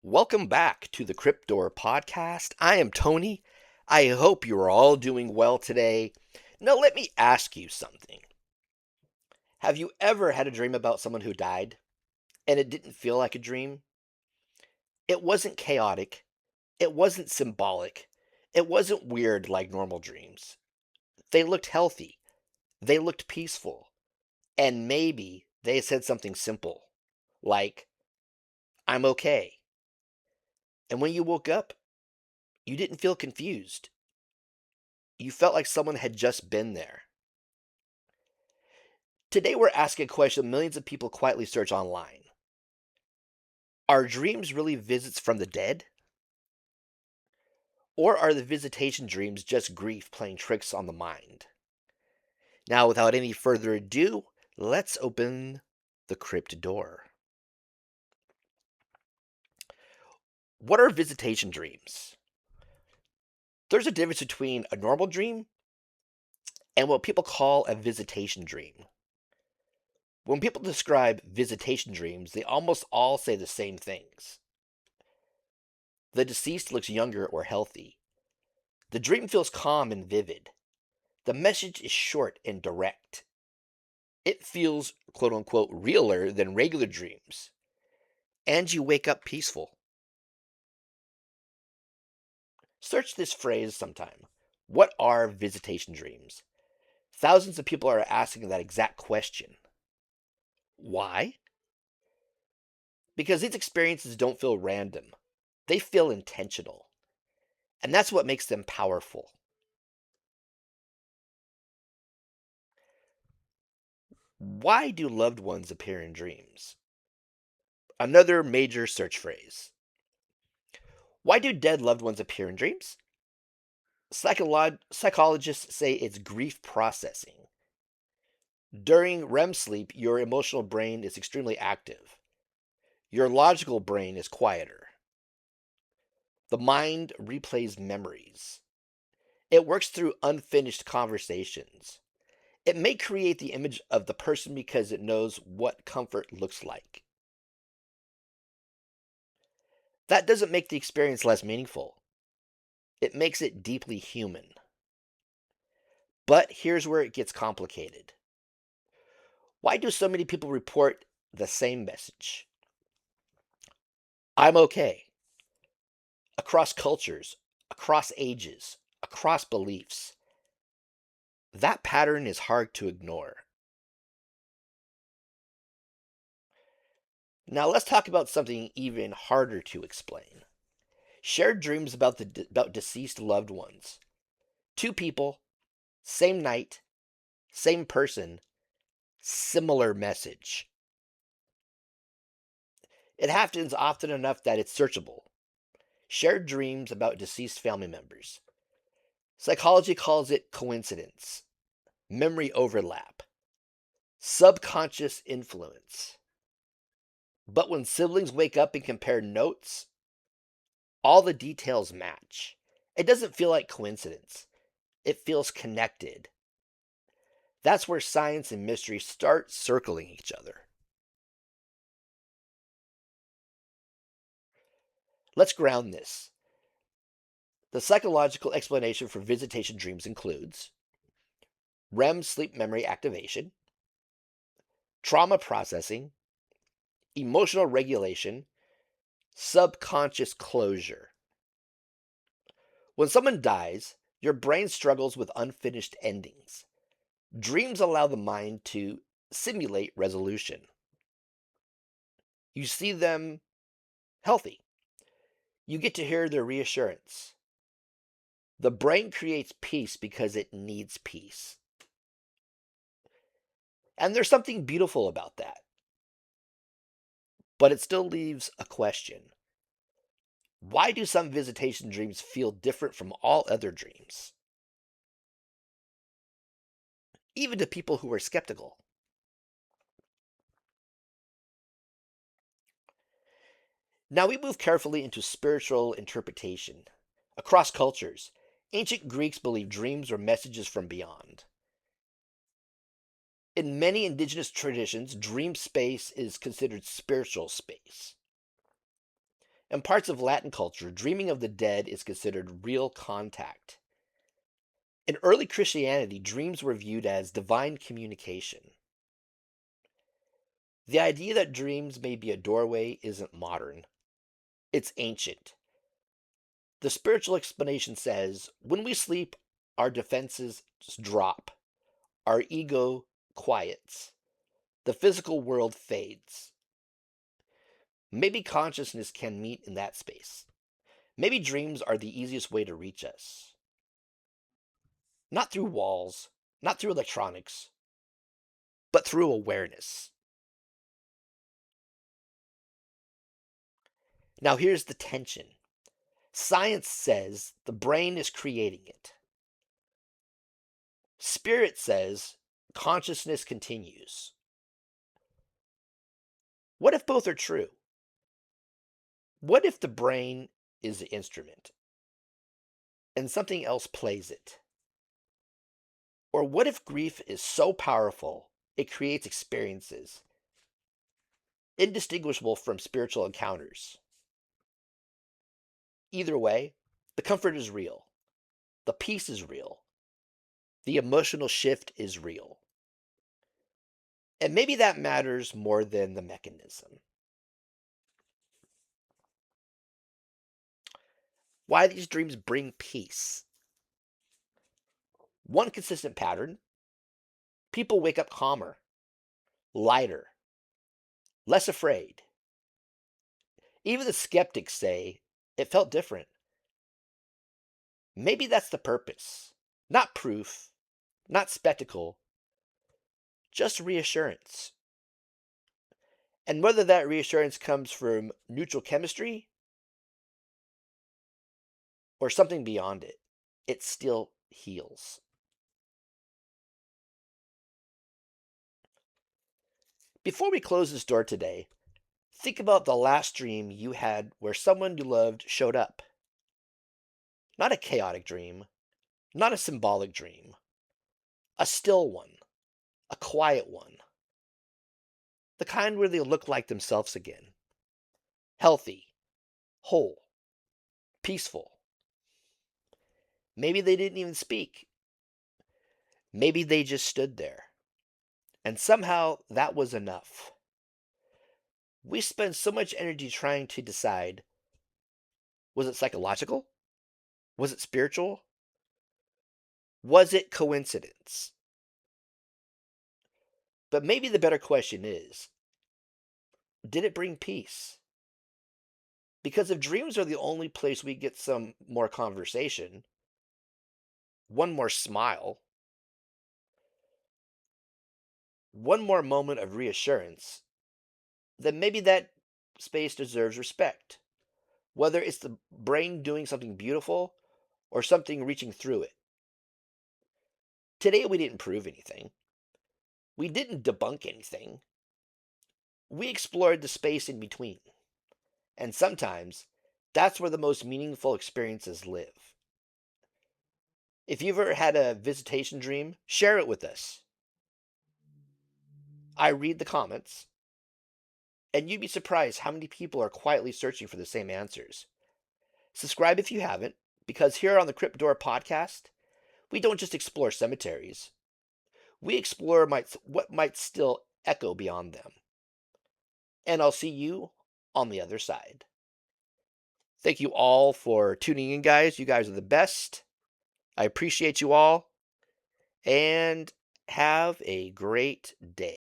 Welcome back to the Crypt Door Podcast. I am Tony. I hope you are all doing well today. Now, let me ask you something. Have you ever had a dream about someone who died and it didn't feel like a dream? It wasn't chaotic. It wasn't symbolic. It wasn't weird like normal dreams. They looked healthy. They looked peaceful. And maybe they said something simple like, I'm okay. And when you woke up, you didn't feel confused. You felt like someone had just been there. Today, we're asking a question millions of people quietly search online. Are dreams really visits from the dead? Or are the visitation dreams just grief playing tricks on the mind? Now, without any further ado, let's open the crypt door. What are visitation dreams? There's a difference between a normal dream and what people call a visitation dream. When people describe visitation dreams, they almost all say the same things. The deceased looks younger or healthy. The dream feels calm and vivid. The message is short and direct. It feels, quote unquote, realer than regular dreams. And you wake up peaceful. Search this phrase sometime. What are visitation dreams? Thousands of people are asking that exact question. Why? Because these experiences don't feel random, they feel intentional. And that's what makes them powerful. Why do loved ones appear in dreams? Another major search phrase. Why do dead loved ones appear in dreams? Psychologists say it's grief processing. During REM sleep, your emotional brain is extremely active. Your logical brain is quieter. The mind replays memories. It works through unfinished conversations. It may create the image of the person because it knows what comfort looks like. That doesn't make the experience less meaningful. It makes it deeply human. But here's where it gets complicated. Why do so many people report the same message? I'm okay. Across cultures, across ages, across beliefs. That pattern is hard to ignore. Now let's talk about something even harder to explain. Shared dreams about deceased loved ones. Two people, same night, same person, similar message. It happens often enough that it's searchable. Shared dreams about deceased family members. Psychology calls it coincidence, memory overlap, subconscious influence. But when siblings wake up and compare notes, all the details match. It doesn't feel like coincidence, it feels connected. That's where science and mystery start circling each other. Let's ground this. The psychological explanation for visitation dreams includes REM sleep memory activation, trauma processing, emotional regulation, subconscious closure. When someone dies, your brain struggles with unfinished endings. Dreams allow the mind to simulate resolution. You see them healthy. You get to hear their reassurance. The brain creates peace because it needs peace. And there's something beautiful about that. But it still leaves a question. Why do some visitation dreams feel different from all other dreams? Even to people who are skeptical. Now we move carefully into spiritual interpretation. Across cultures, ancient Greeks believed dreams were messages from beyond. In many indigenous traditions, dream space is considered spiritual space. In parts of Latin culture, dreaming of the dead is considered real contact. In early Christianity, dreams were viewed as divine communication. The idea that dreams may be a doorway isn't modern, it's ancient. The spiritual explanation says when we sleep, our defenses drop, our ego quiets, the physical world fades. Maybe consciousness can meet in that space. Maybe dreams are the easiest way to reach us. Not through walls, not through electronics, but through awareness. Now, here's the tension. Science says the brain is creating it. Spirit says consciousness continues. What if both are true? What if the brain is the instrument and something else plays it? Or what if grief is so powerful it creates experiences indistinguishable from spiritual encounters? Either way, the comfort is real, the peace is real, the emotional shift is real. And maybe that matters more than the mechanism. Why these dreams bring peace. One consistent pattern: people wake up calmer, lighter, less afraid. Even the skeptics say it felt different. Maybe that's the purpose. Not proof, not spectacle, just reassurance. And whether that reassurance comes from neutral chemistry or something beyond it, it still heals. Before we close this door today, think about the last dream you had where someone you loved showed up. Not a chaotic dream, not a symbolic dream, a still one, a quiet one. The kind where they look like themselves again. Healthy, whole, peaceful. Maybe they didn't even speak. Maybe they just stood there. And somehow that was enough. We spend so much energy trying to decide, was it psychological? Was it spiritual? Was it coincidence? But maybe the better question is, did it bring peace? Because if dreams are the only place we get some more conversation, one more smile, one more moment of reassurance, then maybe that space deserves respect. Whether it's the brain doing something beautiful or something reaching through it. Today we didn't prove anything. We didn't debunk anything. We explored the space in between. And sometimes that's where the most meaningful experiences live. If you've ever had a visitation dream, share it with us. I read the comments, and you'd be surprised how many people are quietly searching for the same answers. Subscribe if you haven't, because here on the Crypt Door Podcast, we don't just explore cemeteries. We explore what might still echo beyond them. And I'll see you on the other side. Thank you all for tuning in, guys. You guys are the best. I appreciate you all. And have a great day.